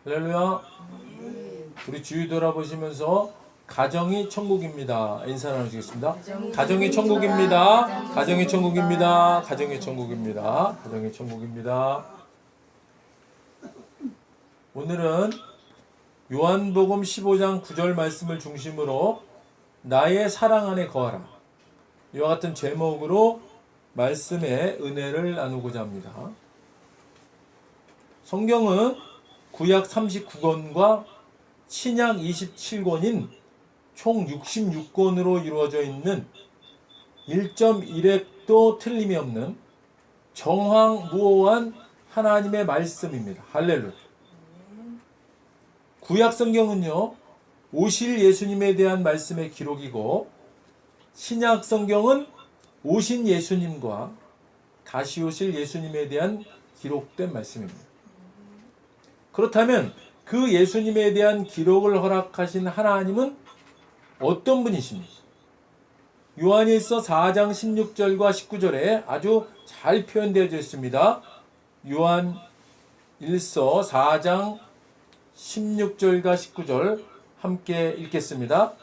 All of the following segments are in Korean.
할렐루야. 우리 주위 돌아보시면서 가정이 천국입니다. 인사 나누시겠습니다. 가정이 천국입니다. 가정이 천국입니다. 가정이 천국입니다. 가정이 천국입니다. 오늘은 요한복음 15장 9절 말씀을 중심으로 나의 사랑 안에 거하라, 이와 같은 제목으로 말씀의 은혜를 나누고자 합니다. 성경은 구약 39권과 신약 27권인 총 66권으로 이루어져 있는 1.1획도 틀림이 없는 정황무오한 하나님의 말씀입니다. 할렐루야. 구약 성경은요, 오실 예수님에 대한 말씀의 기록이고, 신약 성경은 오신 예수님과 다시 오실 예수님에 대한 기록된 말씀입니다. 그렇다면 그 예수님에 대한 기록을 허락하신 하나님은 어떤 분이십니까? 요한일서 4장 16절과 19절에 아주 잘 표현되어 있습니다. 요한일서 4장 16절과 19절 함께 읽겠습니다.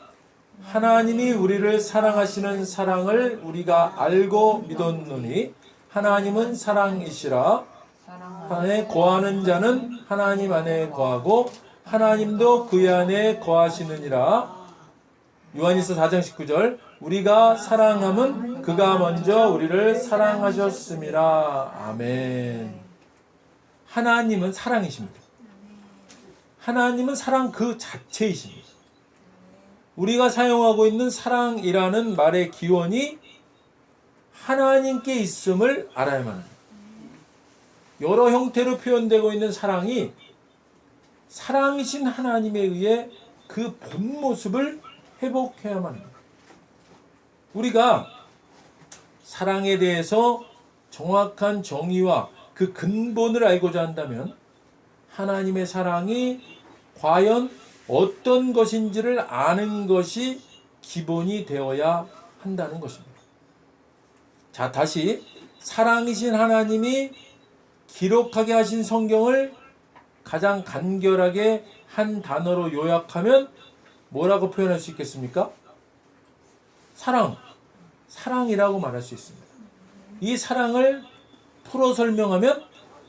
하나님이 우리를 사랑하시는 사랑을 우리가 알고 믿었노니 하나님은 사랑이시라. 안에 거하는 자는 하나님 안에 거하고 하나님도 그의 안에 거하시느니라. 요한일서 4장 19절, 우리가 사랑함은 그가 먼저 우리를 사랑하셨음이라. 아멘. 하나님은 사랑이십니다. 하나님은 사랑 그 자체이십니다. 우리가 사용하고 있는 사랑이라는 말의 기원이 하나님께 있음을 알아야만 합니다. 여러 형태로 표현되고 있는 사랑이 사랑이신 하나님에 의해 그 본 모습을 회복해야만 합니다. 우리가 사랑에 대해서 정확한 정의와 그 근본을 알고자 한다면 하나님의 사랑이 과연 어떤 것인지를 아는 것이 기본이 되어야 한다는 것입니다. 자, 다시 사랑이신 하나님이 기록하게 하신 성경을 가장 간결하게 한 단어로 요약하면 뭐라고 표현할 수 있겠습니까? 사랑이라고 말할 수 있습니다. 이 사랑을 풀어 설명하면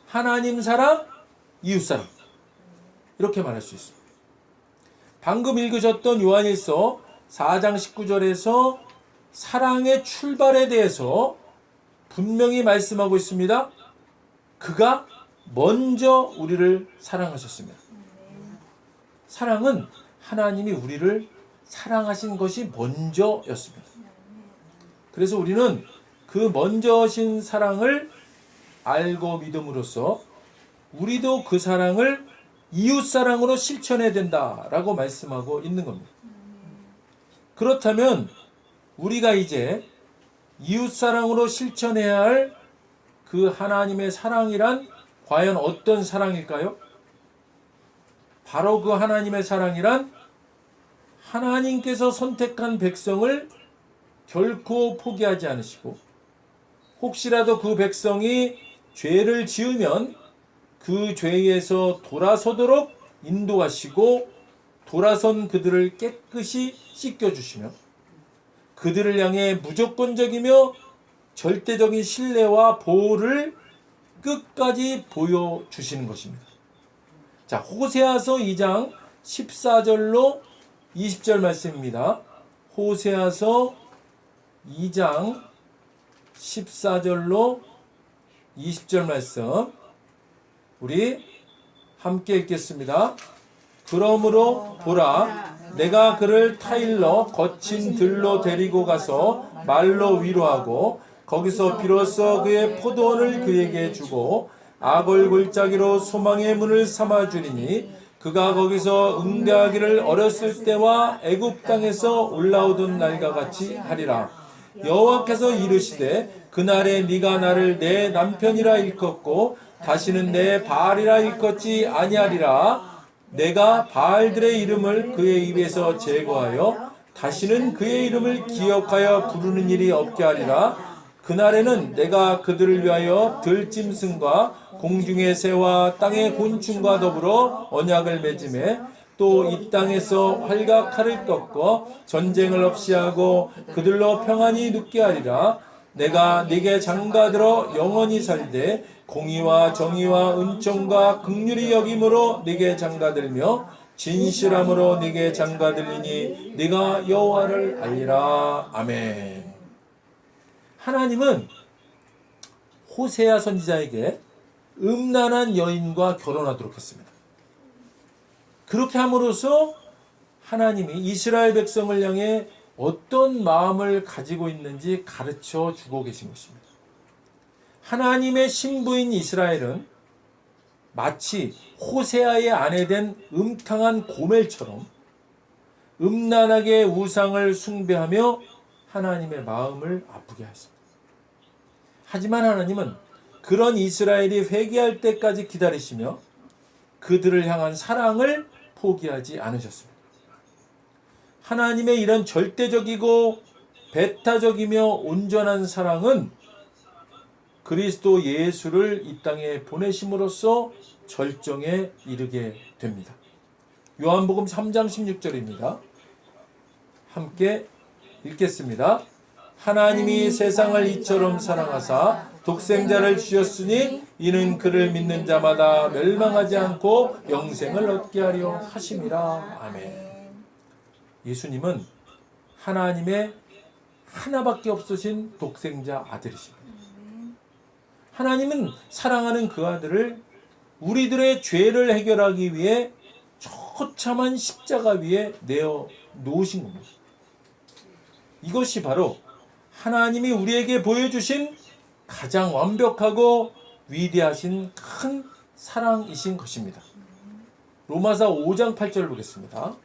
하나님 사랑, 이웃 사랑, 이렇게 말할 수 있습니다. 방금 읽으셨던 요한일서 4장 19절에서 사랑의 출발에 대해서 분명히 말씀하고 있습니다. 그가 먼저 우리를 사랑하셨습니다. 사랑은 하나님이 우리를 사랑하신 것이 먼저였습니다. 그래서 우리는 그 먼저신 사랑을 알고 믿음으로써 우리도 그 사랑을 이웃사랑으로 실천해야 된다라고 말씀하고 있는 겁니다. 그렇다면 우리가 이제 이웃사랑으로 실천해야 할 그 하나님의 사랑이란 과연 어떤 사랑일까요? 바로 그 하나님의 사랑이란 하나님께서 선택한 백성을 결코 포기하지 않으시고, 혹시라도 그 백성이 죄를 지으면 그 죄에서 돌아서도록 인도하시고 돌아선 그들을 깨끗이 씻겨주시며 그들을 향해 무조건적이며 절대적인 신뢰와 보호를 끝까지 보여주시는 것입니다. 자, 호세아서 2장 14절로 20절 말씀입니다. 호세아서 2장 14절로 20절 말씀 우리 함께 읽겠습니다. 그러므로 보라, 내가 그를 타일러 거친 들로 데리고 가서 말로 위로하고 거기서 비로소 그의 포도원을 그에게 주고 악을 골짜기로 소망의 문을 삼아주리니 그가 거기서 응대하기를 어렸을 때와 애굽 땅에서 올라오던 날과 같이 하리라. 여호와께서 이르시되 그날에 네가 나를 내 남편이라 일컫고 다시는 내 바알이라 일컫지 아니하리라. 내가 바알들의 이름을 그의 입에서 제거하여 다시는 그의 이름을 기억하여 부르는 일이 없게 하리라. 그날에는 내가 그들을 위하여 들짐승과 공중의 새와 땅의 곤충과 더불어 언약을 맺음에 또 이 땅에서 활과 칼을 꺾어 전쟁을 없이 하고 그들로 평안히 눕게 하리라. 내가 네게 장가들어 영원히 살되 공의와 정의와 은총과 긍휼히 여김으로 네게 장가들며 진실함으로 네게 장가들리니 네가 여호와를 알리라. 아멘. 하나님은 호세아 선지자에게 음란한 여인과 결혼하도록 했습니다. 그렇게 함으로써 하나님이 이스라엘 백성을 향해 어떤 마음을 가지고 있는지 가르쳐 주고 계신 것입니다. 하나님의 신부인 이스라엘은 마치 호세아의 아내된 음탕한 고멜처럼 음란하게 우상을 숭배하며 하나님의 마음을 아프게 하였습니다. 하지만 하나님은 그런 이스라엘이 회개할 때까지 기다리시며 그들을 향한 사랑을 포기하지 않으셨습니다. 하나님의 이런 절대적이고 배타적이며 온전한 사랑은 그리스도 예수를 이 땅에 보내심으로써 절정에 이르게 됩니다. 요한복음 3장 16절입니다. 함께 읽겠습니다. 하나님이 세상을 이처럼 사랑하사 독생자를 주셨으니 이는 그를 믿는 자마다 멸망하지 않고 영생을 얻게 하려 하심이라. 아멘. 예수님은 하나님의 하나밖에 없으신 독생자 아들이십니다. 하나님은 사랑하는 그 아들을 우리들의 죄를 해결하기 위해 처참한 십자가 위에 내어 놓으신 겁니다. 이것이 바로 하나님이 우리에게 보여주신 가장 완벽하고 위대하신 큰 사랑이신 것입니다. 로마서 5장 8절 보겠습니다.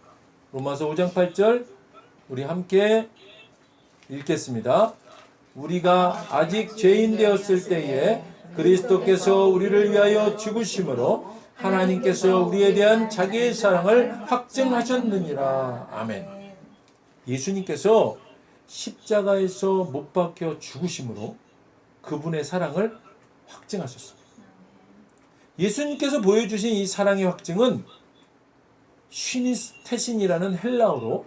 로마서 5장 8절 우리 함께 읽겠습니다. 우리가 아직 죄인 되었을 때에 그리스도께서 우리를 위하여 죽으심으로 하나님께서 우리에 대한 자기의 사랑을 확증하셨느니라. 아멘. 예수님께서 십자가에서 못 박혀 죽으심으로 그분의 사랑을 확증하셨습니다. 예수님께서 보여주신 이 사랑의 확증은 슈니스테신이라는 헬라어로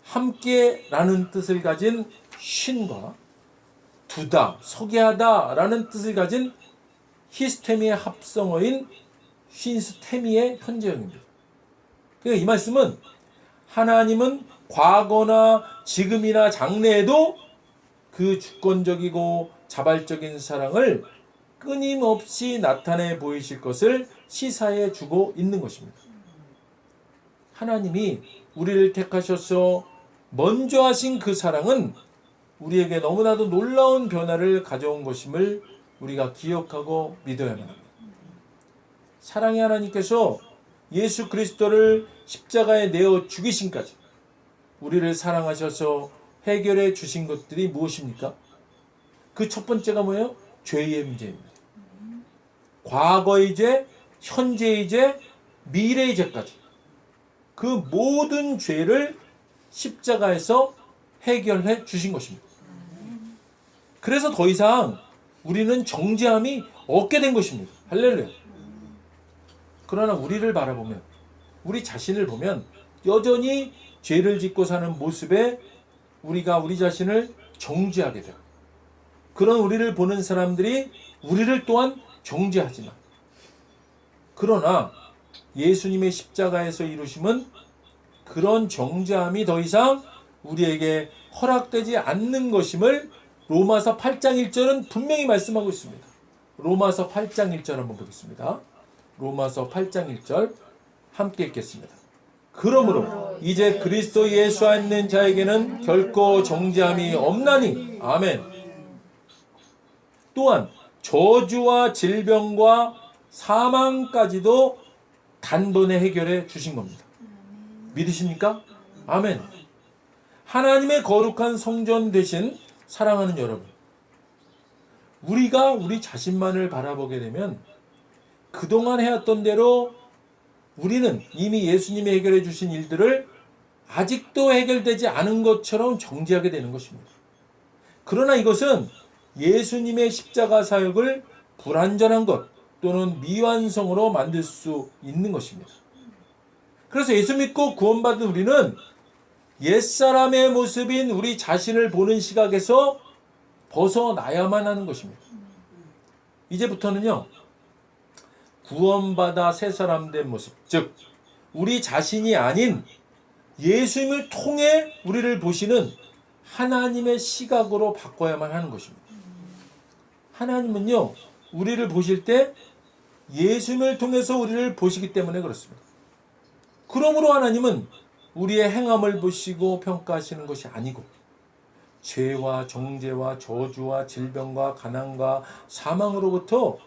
함께라는 뜻을 가진 쉰과 두다, 소개하다라는 뜻을 가진 히스테미의 합성어인 쉰스테미의 현재형입니다. 그러니까 이 말씀은 하나님은 과거나 지금이나 장래에도 그 주권적이고 자발적인 사랑을 끊임없이 나타내 보이실 것을 시사해 주고 있는 것입니다. 하나님이 우리를 택하셔서 먼저 하신 그 사랑은 우리에게 너무나도 놀라운 변화를 가져온 것임을 우리가 기억하고 믿어야만 합니다. 사랑의 하나님께서 예수 그리스도를 십자가에 내어 죽이신까지 우리를 사랑하셔서 해결해 주신 것들이 무엇입니까? 그 첫 번째가 뭐예요? 죄의 문제입니다. 과거의 죄, 현재의 죄, 미래의 죄까지 그 모든 죄를 십자가에서 해결해 주신 것입니다. 그래서 더 이상 우리는 정죄함이 없게 된 것입니다. 할렐루야. 그러나 우리를 바라보면, 우리 자신을 보면 여전히 죄를 짓고 사는 모습에 우리가 우리 자신을 정죄하게 돼요. 그런 우리를 보는 사람들이 우리를 또한 정죄하지만, 그러나 예수님의 십자가에서 이루심은 그런 정죄함이 더 이상 우리에게 허락되지 않는 것임을 로마서 8장 1절은 분명히 말씀하고 있습니다. 로마서 8장 1절 한번 보겠습니다. 로마서 8장 1절 함께 읽겠습니다. 그러므로 이제 그리스도 예수 안에 있는 자에게는 결코 정죄함이 없나니. 아멘. 또한 저주와 질병과 사망까지도 단번에 해결해 주신 겁니다. 믿으십니까? 아멘. 하나님의 거룩한 성전 되신 사랑하는 여러분, 우리가 우리 자신만을 바라보게 되면 그동안 해왔던 대로 우리는 이미 예수님이 해결해 주신 일들을 아직도 해결되지 않은 것처럼 정죄하게 되는 것입니다. 그러나 이것은 예수님의 십자가 사역을 불완전한 것 또는 미완성으로 만들 수 있는 것입니다. 그래서 예수 믿고 구원받은 우리는 옛사람의 모습인 우리 자신을 보는 시각에서 벗어나야만 하는 것입니다. 이제부터는요, 구원받아 새 사람 된 모습, 즉 우리 자신이 아닌 예수님을 통해 우리를 보시는 하나님의 시각으로 바꿔야만 하는 것입니다. 하나님은요, 우리를 보실 때 예수님을 통해서 우리를 보시기 때문에 그렇습니다. 그러므로 하나님은 우리의 행함을 보시고 평가하시는 것이 아니고 죄와 정죄와 저주와 질병과 가난과 사망으로부터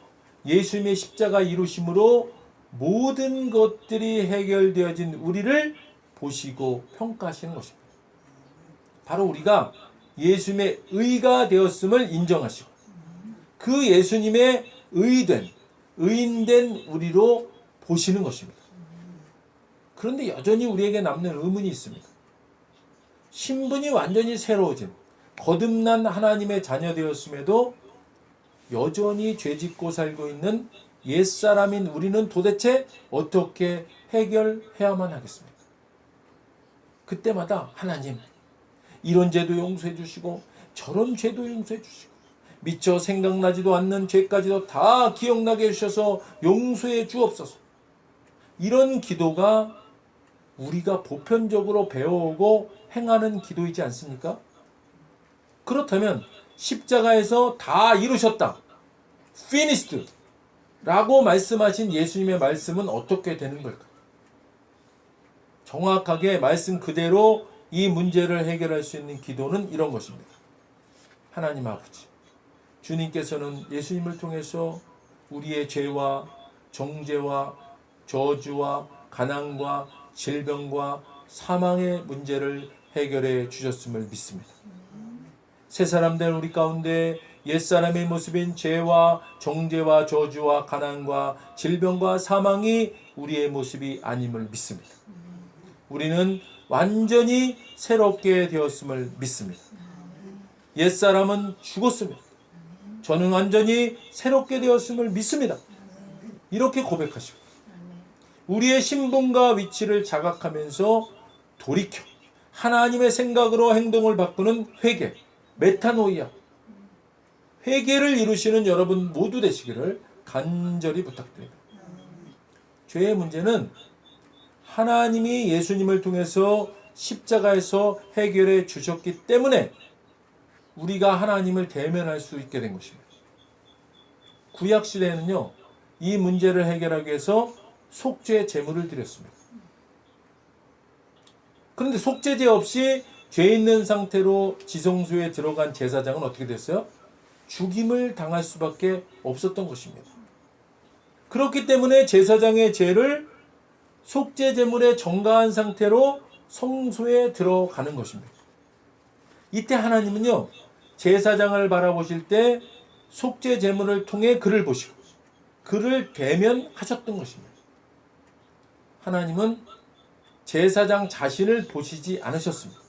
예수님의 십자가 이루심으로 모든 것들이 해결되어진 우리를 보시고 평가하시는 것입니다. 바로 우리가 예수님의 의가 되었음을 인정하시고 그 예수님의 의인된 우리로 보시는 것입니다. 그런데 여전히 우리에게 남는 의문이 있습니다. 신분이 완전히 새로워진 거듭난 하나님의 자녀 되었음에도 여전히 죄짓고 살고 있는 옛사람인 우리는 도대체 어떻게 해결해야만 하겠습니까? 그때마다 하나님, 이런 죄도 용서해 주시고 저런 죄도 용서해 주시고 미처 생각나지도 않는 죄까지도 다 기억나게 해주셔서 용서해 주옵소서. 이런 기도가 우리가 보편적으로 배워오고 행하는 기도이지 않습니까? 그렇다면 십자가에서 다 이루셨다, finished 라고 말씀하신 예수님의 말씀은 어떻게 되는 걸까? 정확하게 말씀 그대로 이 문제를 해결할 수 있는 기도는 이런 것입니다. 하나님 아버지, 주님께서는 예수님을 통해서 우리의 죄와 정죄와 저주와 가난과 질병과 사망의 문제를 해결해 주셨음을 믿습니다. 새 사람 된 우리 가운데 옛사람의 모습인 죄와 정죄와 저주와 가난과 질병과 사망이 우리의 모습이 아님을 믿습니다. 우리는 완전히 새롭게 되었음을 믿습니다. 옛사람은 죽었습니다. 저는 완전히 새롭게 되었음을 믿습니다. 이렇게 고백하시고 우리의 신분과 위치를 자각하면서 돌이켜 하나님의 생각으로 행동을 바꾸는 회개, 메타노이아, 회개를 이루시는 여러분 모두 되시기를 간절히 부탁드립니다. 죄의 문제는 하나님이 예수님을 통해서 십자가에서 해결해 주셨기 때문에 우리가 하나님을 대면할 수 있게 된 것입니다. 구약시대에는요, 이 문제를 해결하기 위해서 속죄 제물을 드렸습니다. 그런데 속죄제 없이 죄 있는 상태로 지성소에 들어간 제사장은 어떻게 됐어요? 죽임을 당할 수밖에 없었던 것입니다. 그렇기 때문에 제사장의 죄를 속죄 제물에 전가한 상태로 성소에 들어가는 것입니다. 이때 하나님은요, 제사장을 바라보실 때 속죄 제물을 통해 그를 보시고 그를 대면하셨던 것입니다. 하나님은 제사장 자신을 보시지 않으셨습니다.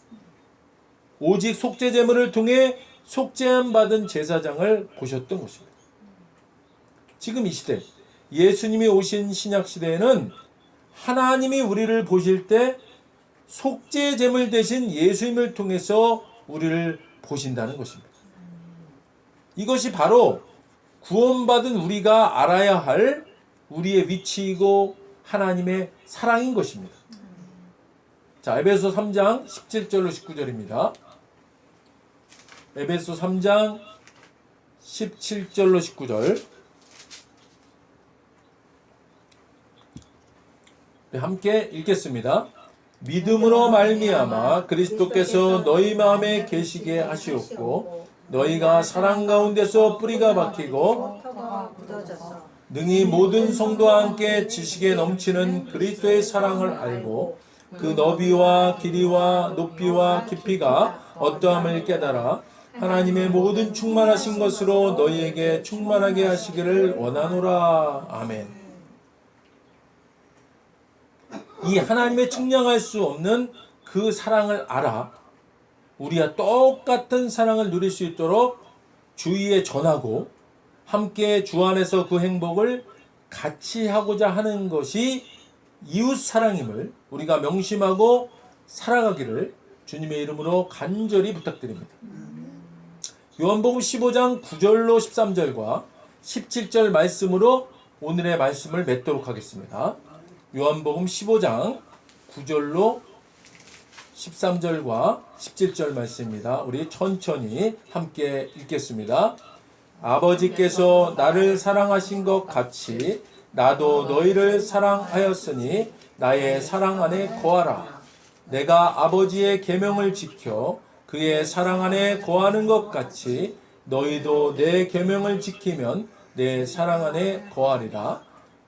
오직 속죄 제물을 통해 속죄함 받은 제사장을 보셨던 것입니다. 지금 이 시대, 예수님이 오신 신약 시대에는 하나님이 우리를 보실 때 속죄 제물 대신 예수님을 통해서 우리를 보신다는 것입니다. 이것이 바로 구원받은 우리가 알아야 할 우리의 위치이고 하나님의 사랑인 것입니다. 자, 에베소 3장 17절로 19절입니다. 에베소 3장 17절로 19절. 네, 함께 읽겠습니다. 믿음으로 말미암아 그리스도께서 너희 마음에 계시게 하시옵고 너희가 사랑 가운데서 뿌리가 박히고 능히 모든 성도와 함께 지식에 넘치는 그리스도의 사랑을 알고 그 너비와 길이와 높이와 깊이가 어떠함을 깨달아 하나님의 모든 충만하신 것으로 너희에게 충만하게 하시기를 원하노라. 아멘. 이 하나님의 측량할 수 없는 그 사랑을 알아 우리와 똑같은 사랑을 누릴 수 있도록 주위에 전하고 함께 주 안에서 그 행복을 같이 하고자 하는 것이 이웃 사랑임을 우리가 명심하고 살아가기를 주님의 이름으로 간절히 부탁드립니다. 요한복음 15장 9절로 13절과 17절 말씀으로 오늘의 말씀을 맺도록 하겠습니다. 요한복음 15장 9절로 13절과 17절 말씀입니다. 우리 천천히 함께 읽겠습니다. 아버지께서 나를 사랑하신 것 같이 나도 너희를 사랑하였으니 나의 사랑 안에 거하라. 내가 아버지의 계명을 지켜 그의 사랑 안에 거하는 것 같이 너희도 내 계명을 지키면 내 사랑 안에 거하리라.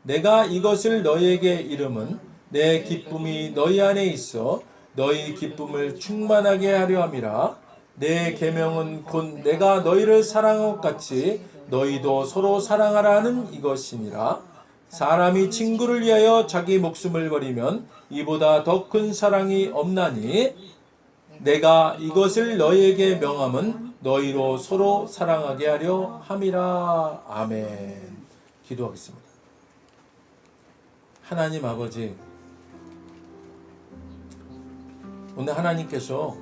내가 이것을 너희에게 이름은 내 기쁨이 너희 안에 있어 너희 기쁨을 충만하게 하려 함이라. 내 계명은 곧 내가 너희를 사랑한 것 같이 너희도 서로 사랑하라 하는 이것이니라. 사람이 친구를 위하여 자기 목숨을 버리면 이보다 더 큰 사랑이 없나니 내가 이것을 너희에게 명함은 너희로 서로 사랑하게 하려 함이라. 아멘. 기도하겠습니다. 하나님 아버지, 오늘 하나님께서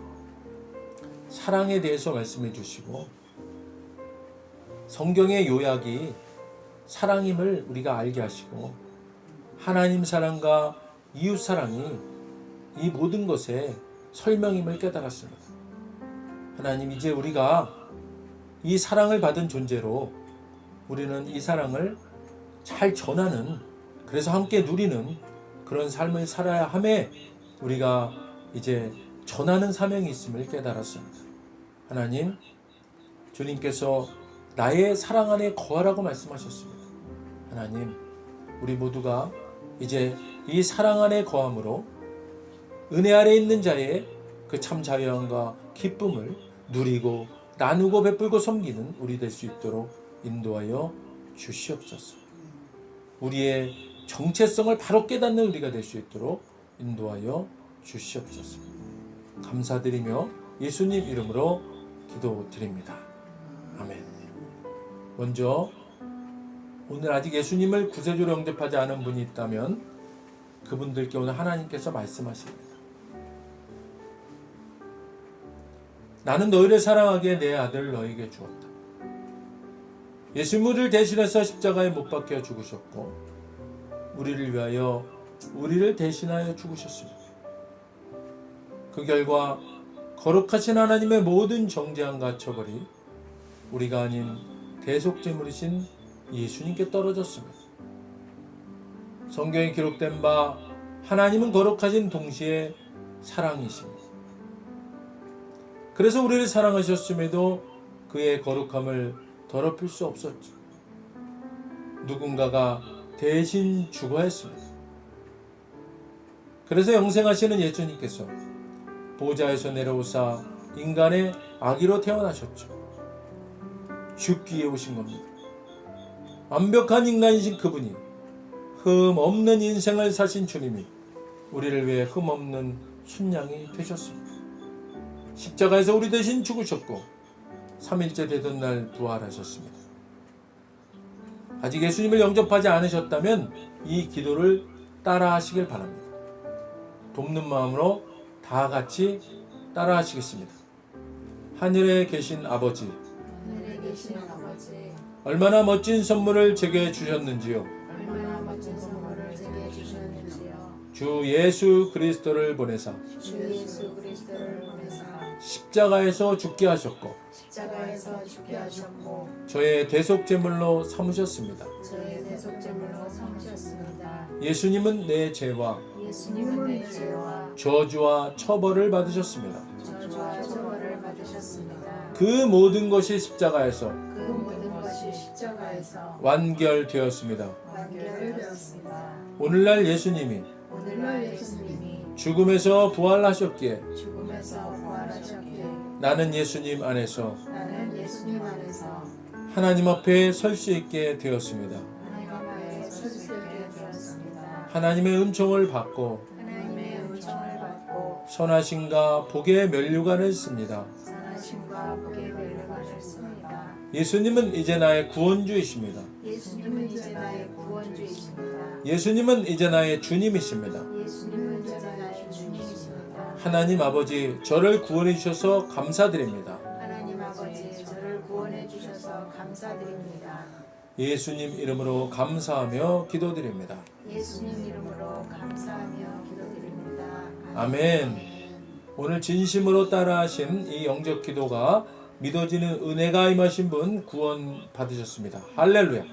사랑에 대해서 말씀해 주시고 성경의 요약이 사랑임을 우리가 알게 하시고 하나님 사랑과 이웃 사랑이 이 모든 것의 설명임을 깨달았습니다. 하나님, 이제 우리가 이 사랑을 받은 존재로 우리는 이 사랑을 잘 전하는, 그래서 함께 누리는 그런 삶을 살아야 함에 우리가 이제 전하는 사명이 있음을 깨달았습니다. 하나님, 주님께서 나의 사랑 안에 거하라고 말씀하셨습니다. 하나님, 우리 모두가 이제 이 사랑 안에 거함으로 은혜 아래 있는 자의 그 참 자유함과 기쁨을 누리고 나누고 베풀고 섬기는 우리 될 수 있도록 인도하여 주시옵소서. 우리의 정체성을 바로 깨닫는 우리가 될 수 있도록 인도하여 주시옵소서. 감사드리며 예수님 이름으로 기도드립니다. 아멘. 먼저 오늘 아직 예수님을 구세주로 영접하지 않은 분이 있다면 그분들께 오늘 하나님께서 말씀하십니다. 나는 너희를 사랑하기에 내 아들을 너희에게 주었다. 예수님을 대신해서 십자가에 못 박혀 죽으셨고 우리를 위하여 우리를 대신하여 죽으셨습니다. 그 결과 거룩하신 하나님의 모든 정죄함과 처벌이 우리가 아닌 대속제물이신 예수님께 떨어졌습니다. 성경에 기록된 바 하나님은 거룩하신 동시에 사랑이십니다. 그래서 우리를 사랑하셨음에도 그의 거룩함을 더럽힐 수 없었죠. 누군가가 대신 죽어야 했습니다. 그래서 영생하시는 예수님께서 보좌에서 내려오사 인간의 아기로 태어나셨죠. 죽기 위해 오신 겁니다. 완벽한 인간이신 그분이 흠 없는 인생을 사신 주님이 우리를 위해 흠 없는 순양이 되셨습니다. 십자가에서 우리 대신 죽으셨고 3일째 되던 날 부활하셨습니다. 아직 예수님을 영접하지 않으셨다면 이 기도를 따라 하시길 바랍니다. 돕는 마음으로 다 같이 따라 하시겠습니다. 하늘에 계신 아버지, 얼마나 멋진 선물을 제게 주셨는지요. 주 예수 그리스도를 보내사 십자가에서 죽게 하셨고 저의 대속제물로 삼으셨습니다. 예수님은 내 죄와 저주와 처벌을 받으셨습니다. 그 모든 것이 십자가에서 완결되었습니다. 오늘날 예수님이 죽음에서 부활하셨기에 나는 예수님 안에서 하나님 앞에 설 수 있게 되었습니다. 하나님의 은총을 받고 선하심과 복의 면류관을 씁니다. 예수님은 이제 나의 구원주이십니다. 예수님은 이제 나의 구원주이십니다. 예수님은 이제 나의 주님이십니다. 예수님은 이제 나의 주님이십니다. 하나님 아버지, 저를 구원해 주셔서 감사드립니다. 하나님 아버지, 저를 구원해 주셔서 감사드립니다. 예수님 이름으로 감사하며 기도드립니다. 예수님 이름으로 감사하며 기도드립니다. 아멘. 오늘 진심으로 따라하신 이 영적 기도가 믿어지는 은혜가 임하신 분 구원 받으셨습니다. 할렐루야.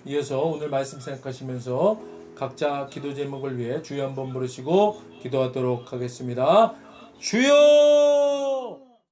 이어서 오늘 말씀 생각하시면서 각자 기도 제목을 위해 주여 한번 부르시고 기도하도록 하겠습니다. 주여!